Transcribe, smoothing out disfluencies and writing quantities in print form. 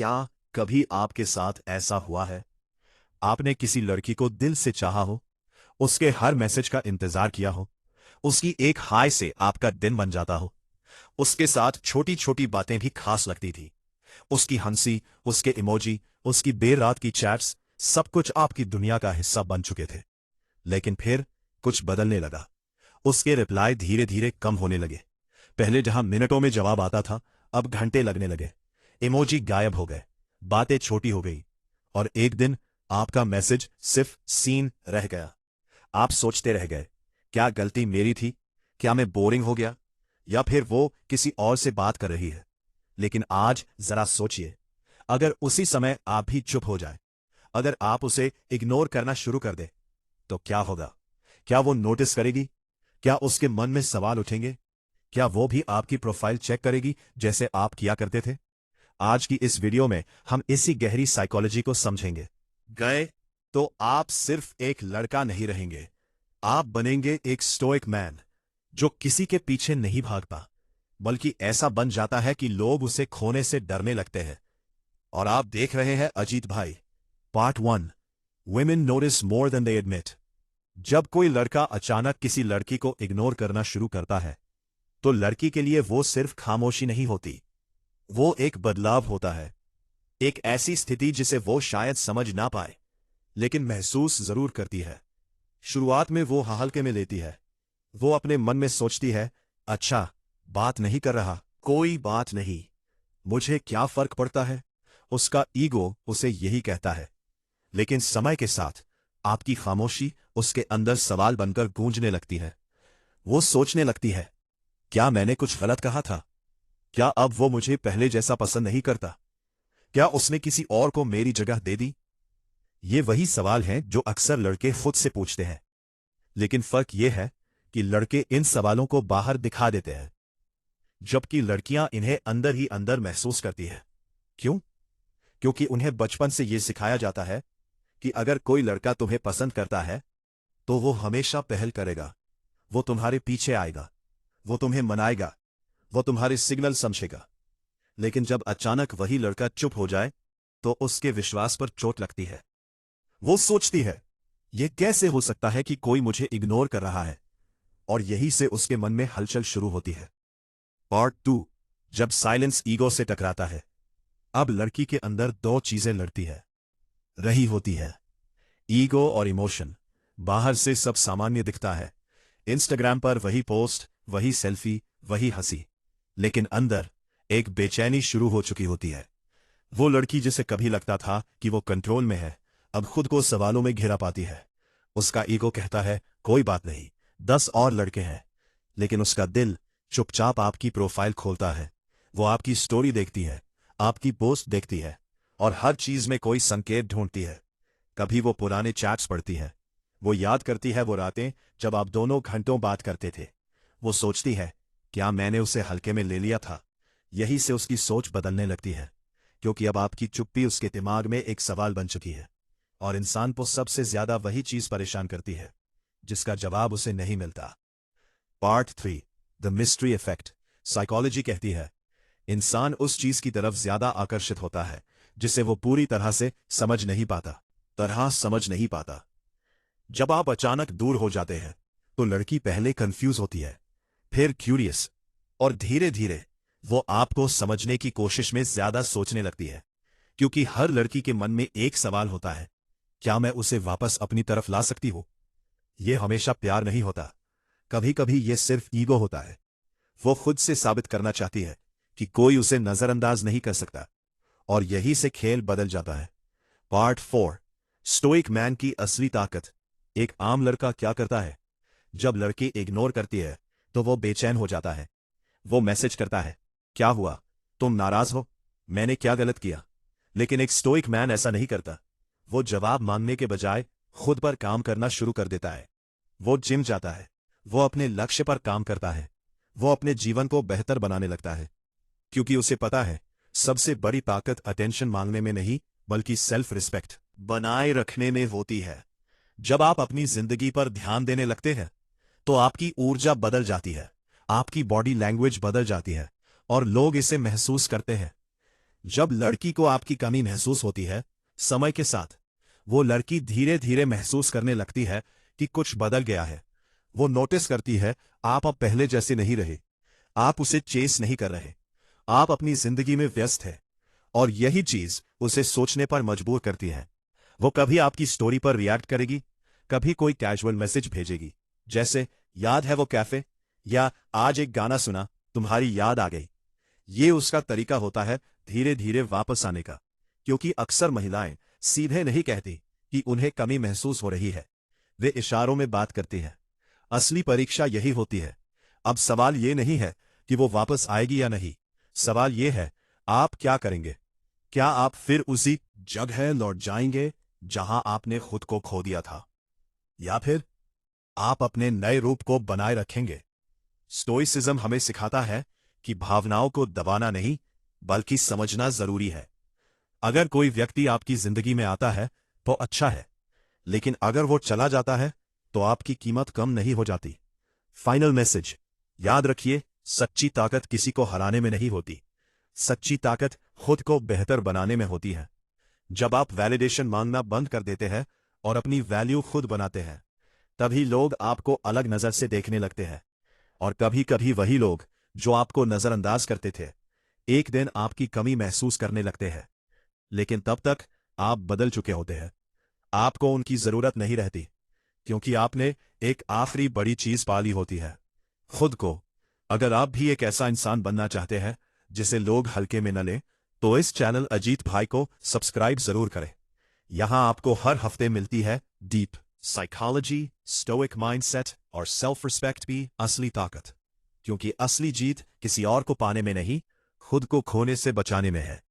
क्या कभी आपके साथ ऐसा हुआ है? आपने किसी लड़की को दिल से चाहा हो, उसके हर मैसेज का इंतजार किया हो, उसकी एक हाय से आपका दिन बन जाता हो, उसके साथ छोटी छोटी बातें भी खास लगती थी, उसकी हंसी, उसके इमोजी, उसकी देर रात की चैट्स, सब कुछ आपकी दुनिया का हिस्सा बन चुके थे। लेकिन फिर कुछ बदलने लगा। उसके रिप्लाई धीरे धीरे कम होने लगे। पहले जहां मिनटों में जवाब आता था, अब घंटे लगने लगे। इमोजी गायब हो गए, बातें छोटी हो गई, और एक दिन आपका मैसेज सिर्फ सीन रह गया। आप सोचते रह गए, क्या गलती मेरी थी? क्या मैं बोरिंग हो गया? या फिर वो किसी और से बात कर रही है? लेकिन आज जरा सोचिए, अगर उसी समय आप भी चुप हो जाए, अगर आप उसे इग्नोर करना शुरू कर दे, तो क्या होगा? क्या वो नोटिस करेगी? क्या उसके मन में सवाल उठेंगे? क्या वो भी आपकी प्रोफाइल चेक करेगी जैसे आप किया करते थे? आज की इस वीडियो में हम इसी गहरी साइकोलॉजी को समझेंगे। गए तो आप सिर्फ एक लड़का नहीं रहेंगे, आप बनेंगे एक स्टोइक मैन, जो किसी के पीछे नहीं भागता, बल्कि ऐसा बन जाता है कि लोग उसे खोने से डरने लगते हैं। और आप देख रहे हैं Ajit Bhai, part 1, women notice more than they admit. जब कोई लड़का अचानक किसी लड़की को इग्नोर करना शुरू करता है, तो लड़की के लिए वो सिर्फ खामोशी नहीं होती, वो एक बदलाव होता है। एक ऐसी स्थिति जिसे वो शायद समझ ना पाए, लेकिन महसूस जरूर करती है। शुरुआत में वो हल्के में लेती है। वो अपने मन में सोचती है, अच्छा, बात नहीं कर रहा, कोई बात नहीं, मुझे क्या फर्क पड़ता है। उसका ईगो उसे यही कहता है। लेकिन समय के साथ आपकी खामोशी उसके अंदर सवाल बनकर गूंजने लगती है। वो सोचने लगती है, क्या मैंने कुछ गलत कहा था? क्या अब वो मुझे पहले जैसा पसंद नहीं करता? क्या उसने किसी और को मेरी जगह दे दी? ये वही सवाल हैं जो अक्सर लड़के खुद से पूछते हैं। लेकिन फर्क यह है कि लड़के इन सवालों को बाहर दिखा देते हैं, जबकि लड़कियां इन्हें अंदर ही अंदर महसूस करती है। क्यों? क्योंकि उन्हें बचपन से यह सिखाया जाता है कि अगर कोई लड़का तुम्हें पसंद करता है, तो वो हमेशा पहल करेगा, वो तुम्हारे पीछे आएगा, वो तुम्हें मनाएगा, वो तुम्हारे सिग्नल समझेगा। लेकिन जब अचानक वही लड़का चुप हो जाए, तो उसके विश्वास पर चोट लगती है। वो सोचती है, यह कैसे हो सकता है कि कोई मुझे इग्नोर कर रहा है? और यही से उसके मन में हलचल शुरू होती है। पार्ट 2, जब साइलेंस ईगो से टकराता है। अब लड़की के अंदर दो चीजें लड़ती है रही होती है, ईगो और इमोशन। बाहर से सब सामान्य दिखता है, इंस्टाग्राम पर वही पोस्ट, वही सेल्फी, वही हंसी। लेकिन अंदर एक बेचैनी शुरू हो चुकी होती है। वो लड़की जिसे कभी लगता था कि वो कंट्रोल में है, अब खुद को सवालों में घिरा पाती है। उसका ईगो कहता है, कोई बात नहीं, 10 और लड़के हैं। लेकिन उसका दिल चुपचाप आपकी प्रोफाइल खोलता है। वो आपकी स्टोरी देखती है, आपकी पोस्ट देखती है, और हर चीज में कोई संकेत ढूंढती है। कभी वो पुराने चैट्स पढ़ती है, वो याद करती है वो रातें जब आप दोनों घंटों बात करते थे। वो सोचती है, क्या मैंने उसे हल्के में ले लिया था? यही से उसकी सोच बदलने लगती है, क्योंकि अब आपकी चुप्पी उसके दिमाग में एक सवाल बन चुकी है। और इंसान को सबसे ज्यादा वही चीज परेशान करती है, जिसका जवाब उसे नहीं मिलता। Part 3, the mystery effect. Psychology कहती है, इंसान उस चीज की तरफ ज्यादा आकर्षित होता है जिसे वो पूरी तरह समझ नहीं पाता। जब आप अचानक दूर हो जाते हैं, तो लड़की पहले कंफ्यूज होती है, फिर क्यूरियस, और धीरे धीरे वो आपको समझने की कोशिश में ज्यादा सोचने लगती है। क्योंकि हर लड़की के मन में एक सवाल होता है, क्या मैं उसे वापस अपनी तरफ ला सकती हूं? यह हमेशा प्यार नहीं होता, कभी कभी यह सिर्फ ईगो होता है। वो खुद से साबित करना चाहती है कि कोई उसे नजरअंदाज नहीं कर सकता, और यही से खेल बदल जाता है। पार्ट 4, स्टोइक मैन की असली ताकत। एक आम लड़का क्या करता है? जब लड़की इग्नोर करती है, तो वो बेचैन हो जाता है। वो मैसेज करता है, क्या हुआ? तुम नाराज हो? मैंने क्या गलत किया? लेकिन एक स्टोइक मैन ऐसा नहीं करता। वो जवाब मांगने के बजाय खुद पर काम करना शुरू कर देता है। वो जिम जाता है, वो अपने लक्ष्य पर काम करता है, वो अपने जीवन को बेहतर बनाने लगता है। क्योंकि उसे पता है, सबसे बड़ी ताकत अटेंशन मांगने में नहीं, बल्कि सेल्फ रिस्पेक्ट बनाए रखने में होती है। जब आप अपनी जिंदगी पर ध्यान देने लगते हैं, तो आपकी ऊर्जा बदल जाती है, आपकी बॉडी लैंग्वेज बदल जाती है, और लोग इसे महसूस करते हैं। जब लड़की को आपकी कमी महसूस होती है, समय के साथ वो लड़की धीरे धीरे महसूस करने लगती है कि कुछ बदल गया है। वो नोटिस करती है आप अब पहले जैसे नहीं रहे, आप उसे चेस नहीं कर रहे, आप अपनी जिंदगी में व्यस्त है। और यही चीज उसे सोचने पर मजबूर करती है। वो कभी आपकी स्टोरी पर रिएक्ट करेगी, कभी कोई कैजुअल मैसेज भेजेगी, जैसे याद है वो कैफे, या आज एक गाना सुना, तुम्हारी याद आ गई। ये उसका तरीका होता है धीरे धीरे वापस आने का। क्योंकि अक्सर महिलाएं सीधे नहीं कहती कि उन्हें कमी महसूस हो रही है, वे इशारों में बात करती हैं। असली परीक्षा यही होती है। अब सवाल ये नहीं है कि वो वापस आएगी या नहीं, सवाल ये है आप क्या करेंगे। क्या आप फिर उसी जगह लौट जाएंगे जहां आपने खुद को खो दिया था, या फिर आप अपने नए रूप को बनाए रखेंगे। स्टोइसिज्म हमें सिखाता है कि भावनाओं को दबाना नहीं, बल्कि समझना जरूरी है। अगर कोई व्यक्ति आपकी जिंदगी में आता है तो अच्छा है, लेकिन अगर वो चला जाता है तो आपकी कीमत कम नहीं हो जाती। फाइनल मैसेज, याद रखिए, सच्ची ताकत किसी को हराने में नहीं होती, सच्ची ताकत खुद को बेहतर बनाने में होती है। जब आप वैलिडेशन मांगना बंद कर देते हैं और अपनी वैल्यू खुद बनाते हैं, तभी लोग आपको अलग नजर से देखने लगते हैं। और कभी कभी वही लोग जो आपको नजरअंदाज करते थे, एक दिन आपकी कमी महसूस करने लगते हैं। लेकिन तब तक आप बदल चुके होते हैं, आपको उनकी जरूरत नहीं रहती, क्योंकि आपने एक आखिरी बड़ी चीज पाली होती है, खुद को। अगर आप भी एक ऐसा इंसान बनना चाहते हैं जिसे लोग हल्के में न लें, तो इस चैनल अजीत भाई को सब्सक्राइब जरूर करें। यहां आपको हर हफ्ते मिलती है डीप साइकोलॉजी, स्टोइक माइंडसेट और सेल्फ रिस्पेक्ट भी असली ताकत। क्योंकि असली जीत किसी और को पाने में नहीं, खुद को खोने से बचाने में है।